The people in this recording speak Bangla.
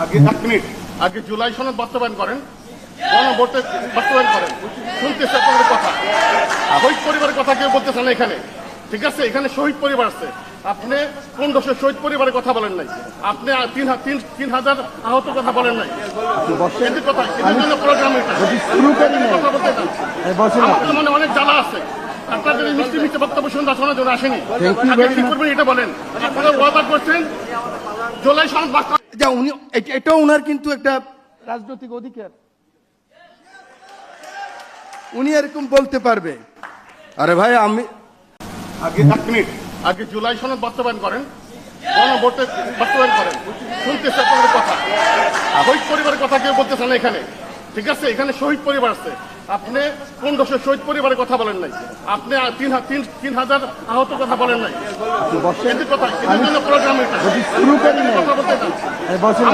আগে 1 মিনিট আগে জুলাই সনদ বাস্তবায়ন করেন, গণভোটে বাস্তবায়ন করেন। শুনতেছে আপনাদের কথা, শহীদ পরিবারের কথা কেউ বলতেছে না এখানে, ঠিক আছে? এখানে শহীদ পরিবার আছে, আপনি 1500 শহীদ পরিবারের কথা বলেন নাই, আপনি 3000 আহত কথা বলেন নাই। এদের কথা, এদের জন্য প্রোগ্রাম এটা কথা বলতে চান। আমাদের মনে অনেক জ্বালা আছে, আপনাদের এই মিষ্টি মিষ্টি বক্তব্য শুনতে শোনার জন্য আসেনি। আগে কি করবেন এটা বলেন। আপনারা ওয়াদা করছেন জুলাই সনদ বাস্তবায়ন, যা উনি এটাও ওনার কিন্তু একটা রাজনৈতিক অধিকার, উনি এরকম বলতে পারবে। আরে ভাই আমি আগে 1 মিনিট আগে জুলাই সনদ বাস্তবায়ন করেন, গণভোটে বাস্তবায়ন করেন। শুনতেছে আপনাদের কথা, শহীদ পরিবারের কথা কেউ বলতেছে না এখানে, ঠিক আছে? এখানে শহীদ পরিবার আছে, আপনি 1500 শহীদ পরিবারের কথা বলেন নাই, আপনি 3000 আহত কথা বলেন নাই। এদের কথা, এদের জন্য প্রোগ্রাম এটা কথা বলতে চান।